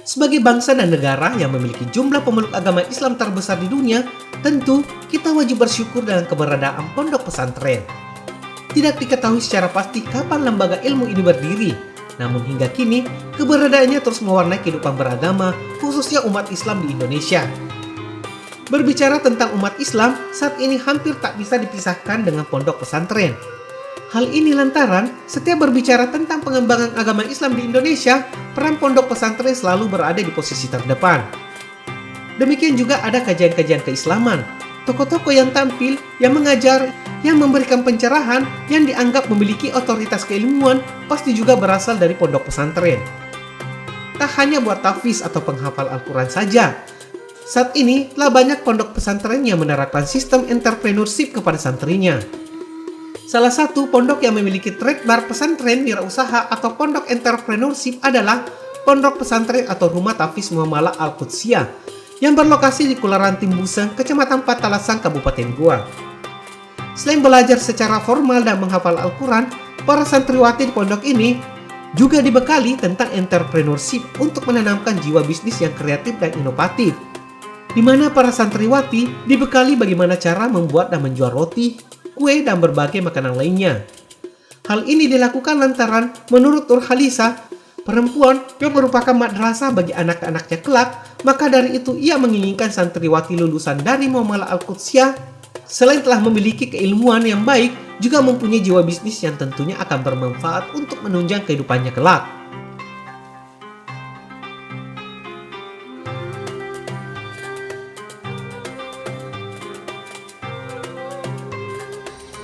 Sebagai bangsa dan negara yang memiliki jumlah pemeluk agama Islam terbesar di dunia, tentu kita wajib bersyukur dengan keberadaan pondok pesantren. Tidak diketahui secara pasti kapan lembaga ilmu ini berdiri, namun hingga kini keberadaannya terus mewarnai kehidupan beragama, khususnya umat Islam di Indonesia. Berbicara tentang umat Islam, saat ini hampir tak bisa dipisahkan dengan pondok pesantren. Hal ini lantaran setiap berbicara tentang pengembangan agama Islam di Indonesia, peran pondok pesantren selalu berada di posisi terdepan. Demikian juga ada kajian-kajian keislaman, tokoh-tokoh yang tampil, yang mengajar, yang memberikan pencerahan, yang dianggap memiliki otoritas keilmuan, pasti juga berasal dari pondok pesantren. Tak hanya buat tahfiz atau penghafal Al-Quran saja, saat ini telah banyak pondok pesantren yang menerapkan sistem entrepreneurship kepada santrinya. Salah satu pondok yang memiliki trademark pesantren wirausaha atau pondok entrepreneurship adalah Pondok Pesantren atau Rumah Tahfiz Muamalah Al-Qudsiyah yang berlokasi di Kelurahan Timbuseng, Kecamatan Patalasang, Kabupaten Goa. Selain belajar secara formal dan menghafal Al-Quran, para santriwati di pondok ini juga dibekali tentang entrepreneurship untuk menanamkan jiwa bisnis yang kreatif dan inovatif, di mana para santriwati dibekali bagaimana cara membuat dan menjual roti, kue, dan berbagai makanan lainnya. Hal ini dilakukan lantaran menurut Nurhalisa, perempuan yang merupakan madrasah bagi anak-anaknya kelak, maka dari itu ia menginginkan santriwati lulusan dari Muamalah Al-Qudsiyah, selain telah memiliki keilmuan yang baik, juga mempunyai jiwa bisnis yang tentunya akan bermanfaat untuk menunjang kehidupannya kelak.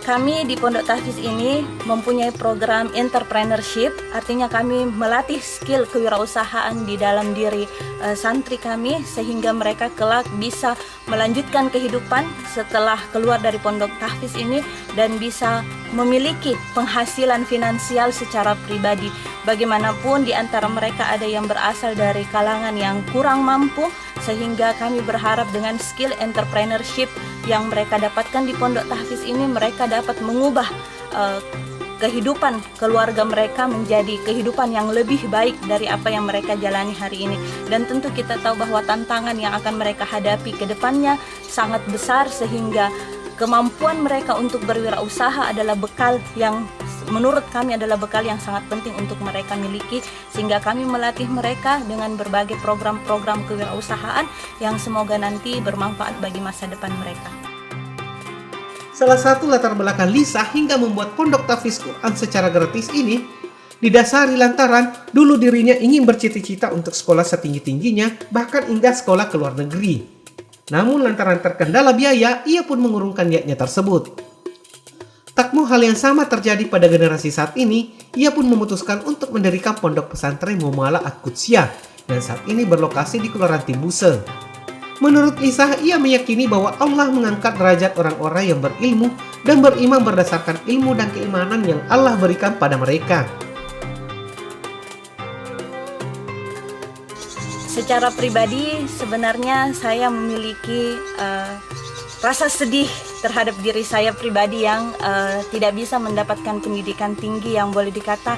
Kami di Pondok Tahfiz ini mempunyai program entrepreneurship, artinya kami melatih skill kewirausahaan di dalam diri santri kami sehingga mereka kelak bisa melanjutkan kehidupan setelah keluar dari Pondok Tahfiz ini dan bisa memiliki penghasilan finansial secara pribadi. Bagaimanapun di antara mereka ada yang berasal dari kalangan yang kurang mampu, sehingga kami berharap dengan skill entrepreneurship yang mereka dapatkan di Pondok Tahfiz ini, mereka dapat mengubah kehidupan keluarga mereka menjadi kehidupan yang lebih baik dari apa yang mereka jalani hari ini. Dan tentu kita tahu bahwa tantangan yang akan mereka hadapi ke depannya sangat besar, sehingga kemampuan mereka untuk berwirausaha adalah bekal yang menurut kami adalah bekal yang sangat penting untuk mereka miliki, sehingga kami melatih mereka dengan berbagai program-program kewirausahaan yang semoga nanti bermanfaat bagi masa depan mereka. Salah satu latar belakang Lisa hingga membuat Pondok Tahfiz Quran secara gratis ini didasari lantaran dulu dirinya ingin bercita-cita untuk sekolah setinggi-tingginya, bahkan hingga sekolah ke luar negeri. Namun lantaran terkendala biaya, ia pun mengurungkan niatnya tersebut. Tak mau hal yang sama terjadi pada generasi saat ini, ia pun memutuskan untuk mendirikan Pondok Pesantren Muamalah Al-Qudsiyah yang saat ini berlokasi di Kelurahan Timbuseng. Menurut Lisa, ia meyakini bahwa Allah mengangkat derajat orang-orang yang berilmu dan beriman berdasarkan ilmu dan keimanan yang Allah berikan pada mereka. Secara pribadi sebenarnya saya memiliki rasa sedih terhadap diri saya pribadi yang tidak bisa mendapatkan pendidikan tinggi yang boleh dikata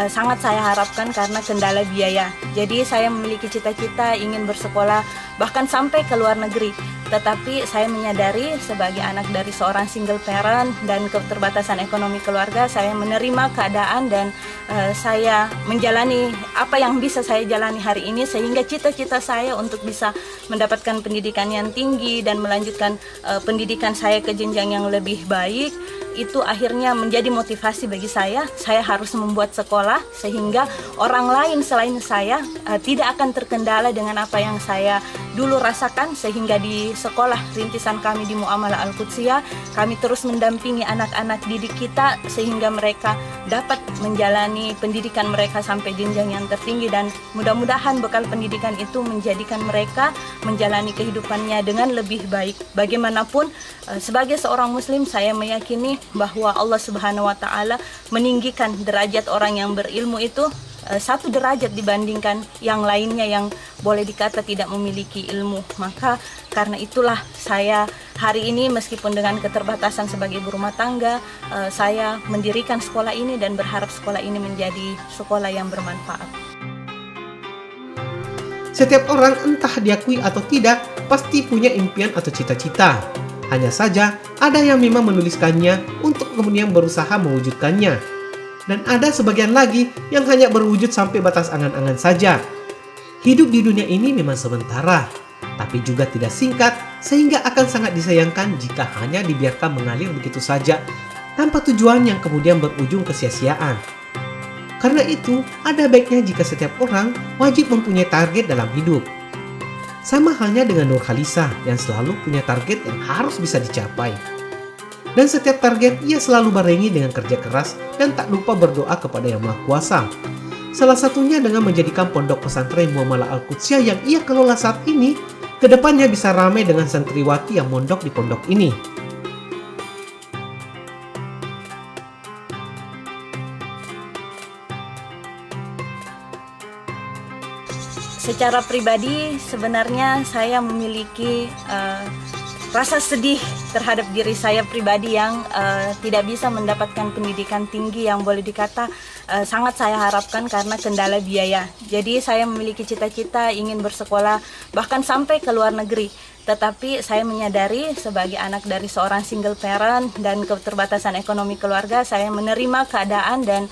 sangat saya harapkan karena kendala biaya. Jadi saya memiliki cita-cita ingin bersekolah bahkan sampai ke luar negeri. Tetapi saya menyadari sebagai anak dari seorang single parent dan keterbatasan ekonomi keluarga, saya menerima keadaan dan saya menjalani apa yang bisa saya jalani hari ini, sehingga cita-cita saya untuk bisa mendapatkan pendidikan yang tinggi dan melanjutkan pendidikan saya ke jenjang yang lebih baik, itu akhirnya menjadi motivasi bagi saya. Saya harus membuat sekolah sehingga orang lain selain saya tidak akan terkendala dengan apa yang saya dulu rasakan, sehingga di sekolah rintisan kami di Muamalah Al-Qudsiyah kami terus mendampingi anak-anak didik kita sehingga mereka dapat menjalani pendidikan mereka sampai jenjang yang tertinggi, dan mudah-mudahan bekal pendidikan itu menjadikan mereka menjalani kehidupannya dengan lebih baik. Bagaimanapun sebagai seorang muslim saya meyakini bahwa Allah Subhanahu wa taala meninggikan derajat orang yang berilmu itu satu derajat dibandingkan yang lainnya yang boleh dikata tidak memiliki ilmu. Maka karena itulah saya hari ini meskipun dengan keterbatasan sebagai ibu rumah tangga, saya mendirikan sekolah ini dan berharap sekolah ini menjadi sekolah yang bermanfaat. Setiap orang, entah diakui atau tidak, pasti punya impian atau cita-cita. Hanya saja, ada yang memang menuliskannya untuk kemudian berusaha mewujudkannya. Dan ada sebagian lagi yang hanya berwujud sampai batas angan-angan saja. Hidup di dunia ini memang sementara, tapi juga tidak singkat, sehingga akan sangat disayangkan jika hanya dibiarkan mengalir begitu saja, tanpa tujuan yang kemudian berujung kesia-siaan. Karena itu, ada baiknya jika setiap orang wajib mempunyai target dalam hidup. Sama halnya dengan Nur Khalisa yang selalu punya target yang harus bisa dicapai. Dan setiap target ia selalu barengi dengan kerja keras dan tak lupa berdoa kepada Yang Maha Kuasa. Salah satunya dengan menjadikan pondok pesantren Muamalah Al-Qudsiyah yang ia kelola saat ini, kedepannya bisa ramai dengan santriwati yang mondok di pondok ini. Secara pribadi sebenarnya saya memiliki rasa sedih terhadap diri saya pribadi yang tidak bisa mendapatkan pendidikan tinggi yang boleh dikata sangat saya harapkan karena kendala biaya. Jadi saya memiliki cita-cita ingin bersekolah bahkan sampai ke luar negeri. Tetapi saya menyadari sebagai anak dari seorang single parent dan keterbatasan ekonomi keluarga, saya menerima keadaan dan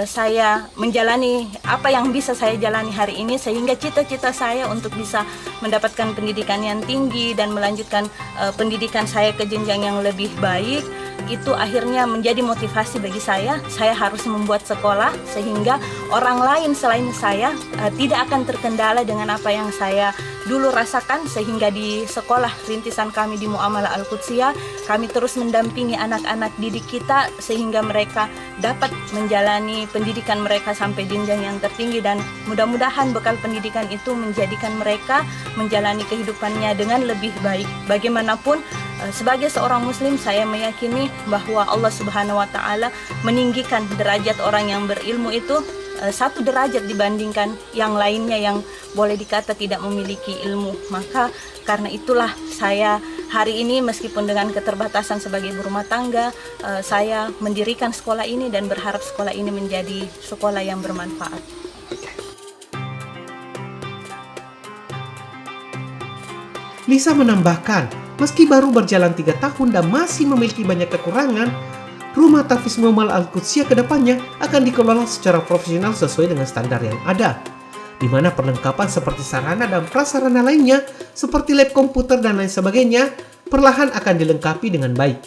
saya menjalani apa yang bisa saya jalani hari ini, sehingga cita-cita saya untuk bisa mendapatkan pendidikan yang tinggi dan melanjutkan pendidikan saya ke jenjang yang lebih baik, itu akhirnya menjadi motivasi bagi saya. Saya harus membuat sekolah sehingga orang lain selain saya tidak akan terkendala dengan apa yang saya dulu rasakan, sehingga di sekolah rintisan kami di Muamalah Al-Qudsiyah kami terus mendampingi anak-anak didik kita sehingga mereka dapat menjalani pendidikan mereka sampai jenjang yang tertinggi, dan mudah-mudahan bekal pendidikan itu menjadikan mereka menjalani kehidupannya dengan lebih baik. Bagaimanapun sebagai seorang muslim saya meyakini bahwa Allah Subhanahu wa taala meninggikan derajat orang yang berilmu itu satu derajat dibandingkan yang lainnya yang boleh dikata tidak memiliki ilmu. Maka karena itulah saya hari ini meskipun dengan keterbatasan sebagai ibu rumah tangga, saya mendirikan sekolah ini dan berharap sekolah ini menjadi sekolah yang bermanfaat. Lisa menambahkan, meski baru berjalan 3 tahun dan masih memiliki banyak kekurangan, Rumah Tahfiz Muamalah Al-Qudsiyah kedepannya akan dikelola secara profesional sesuai dengan standar yang ada, di mana perlengkapan seperti sarana dan prasarana lainnya seperti lab komputer dan lain sebagainya perlahan akan dilengkapi dengan baik.